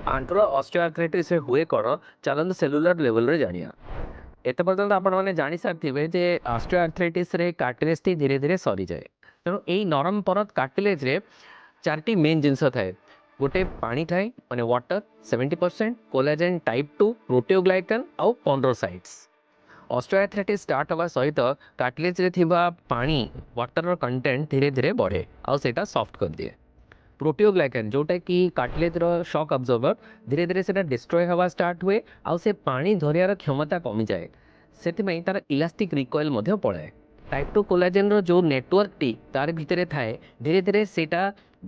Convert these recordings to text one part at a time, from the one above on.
ଆଣ୍ଠୁର ଅସ୍ଟିଓଆର୍ଥ୍ରାଇଟିସ୍ ହୁଏ କ'ଣ? ଚାଲନ୍ତୁ ସେଲୁଲାର ଲେଭେଲରେ ଜାଣିବା। ଏତେ ପର୍ଯ୍ୟନ୍ତ ଆପଣମାନେ ଜାଣିସାରିଥିବେ ଯେ ଅସ୍ଟିଓଆର୍ଥ୍ରାଇଟିସ୍‌ରେ କାର୍ଟିଲେଜ୍‌ଟି ଧୀରେ ଧୀରେ ସରିଯାଏ। ତେଣୁ ଏଇ ନରମ ପରତ କାର୍ଟିଲେଜ୍‌ରେ 4ଟି ମେନ୍ ଜିନିଷ ଥାଏ। ଗୋଟେ ପାଣି ଥାଏ ମାନେ ୱାଟର 70%, କୋଲାଜେନ୍ ଟାଇପ୍ 2, ପ୍ରୋଟିଓଗ୍ଲାଇକାନ୍ ଆଉ କଣ୍ଡ୍ରୋସାଇଟ୍ସ। ଅସ୍ଟିଓଆର୍ଥ୍ରାଇଟିସ୍ ଷ୍ଟାର୍ଟ ହେବା ସହିତ କାର୍ଟିଲେଜ୍‌ରେ ଥିବା ପାଣି ୱାଟରର କଣ୍ଟେଣ୍ଟ ଧୀରେ ଧୀରେ ବଢ଼େ ଆଉ ସେଇଟା ସଫ୍ଟ କରିଦିଏ। ପ୍ରୋଟିଓଗ୍ଲାଇକାନ୍ ଯେଉଁଟାକି କାର୍ଟିଲେଜ୍‌ର ସକ୍ ଆବଜର୍ଭର, ଧୀରେ ଧୀରେ ସେଇଟା ଡିଷ୍ଟ୍ରୟ ହେବା ଷ୍ଟାର୍ଟ ହୁଏ ଆଉ ସେ ପାଣି ଧରିବାର କ୍ଷମତା କମିଯାଏ। ସେଥିପାଇଁ ତା'ର ଇଲାଷ୍ଟିକ୍ ରିକଏଲ୍ ମଧ୍ୟ ପଳାଏ। ଟାଇପ୍ 2 କୋଲାଜେନ୍‌ର ଯେଉଁ ନେଟୱାର୍କଟି ତାର ଭିତରେ ଥାଏ, ଧୀରେ ଧୀରେ ସେଇଟା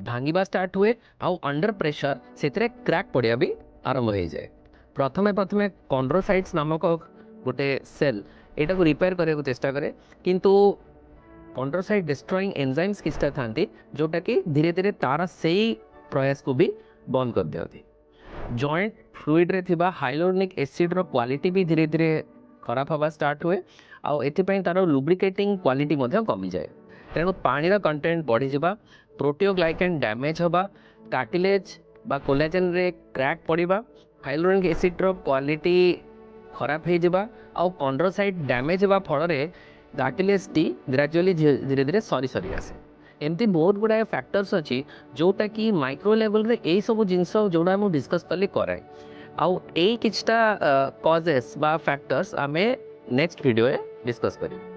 ଭାଙ୍ଗିବା ଷ୍ଟାର୍ଟ ହୁଏ ଆଉ ଅଣ୍ଡର ପ୍ରେସର ସେଥିରେ କ୍ରାକ୍ ପଡ଼ିବା ବି ଆରମ୍ଭ ହେଇଯାଏ। ପ୍ରଥମେ ପ୍ରଥମେ କଣ୍ଡ୍ରୋସାଇଟ୍ସ ନାମକ ଗୋଟେ ସେଲ୍ ଏଇଟାକୁ ରିପେୟାର କରିବାକୁ ଚେଷ୍ଟା କରେ, କିନ୍ତୁ କଣ୍ଡ୍ରୋସାଇଟ୍ ଡିଷ୍ଟ୍ରଇଂ ଏନ୍ଜାଇମ୍ସ କିଛିଟା ଥାନ୍ତି ଯେଉଁଟାକି ଧୀରେ ଧୀରେ ତା'ର ସେଇ ପ୍ରୟାସକୁ ବି ବନ୍ଦ କରିଦିଅନ୍ତି। ଜଏଣ୍ଟ ଫ୍ଲୁଇଡ଼୍ରେ ଥିବା ହାଇଲୋନିକ୍ ଏସିଡ଼୍ର କ୍ୱାଲିଟି ବି ଧୀରେ ଧୀରେ ଖରାପ ହେବା ଷ୍ଟାର୍ଟ ହୁଏ ଆଉ ଏଥିପାଇଁ ତା'ର ଲୁବ୍ରିକେଟିଂ କ୍ୱାଲିଟି ମଧ୍ୟ କମିଯାଏ। ତେଣୁ ପାଣିର କଣ୍ଟେଣ୍ଟ ବଢ଼ିଯିବା, ପ୍ରୋଟିଓଗ୍ଲାଇକାନ୍ ଡ୍ୟାମେଜ୍ ହେବା, କାର୍ଟିଲେଜ୍ ବା କୋଲାଜେନ୍‌ରେ କ୍ରାକ୍ ପଡ଼ିବା, ହାଇଲୋନିକ୍ ଏସିଡ଼୍ର କ୍ୱାଲିଟି ଖରାପ ହେଇଯିବା ଆଉ କଣ୍ଡ୍ରୋସାଇଟ୍ ଡ୍ୟାମେଜ୍ ହେବା ଫଳରେ କାର୍ଟିଲେଜ୍‌ଟି ଗ୍ରାଜୁଆଲି ଧୀରେ ଧୀରେ ସରି ସରି ଆସେ। ଏମିତି ବହୁତ ଗୁଡ଼ାଏ ଫ୍ୟାକ୍ଟର୍ସ ଅଛି ଯେଉଁଟାକି ମାଇକ୍ରୋ ଲେଭେଲରେ ଏଇସବୁ ଜିନିଷ ଯେଉଁଟା ମୁଁ ଡିସ୍କସ୍ କଲି କରାଏ। ଆଉ ଏଇ କିଛିଟା କଜେସ୍ ବା ଫ୍ୟାକ୍ଟର୍ସ ଆମେ ନେକ୍ସଟ ଭିଡ଼ିଓରେ ଡିସ୍କସ୍ କରିବୁ।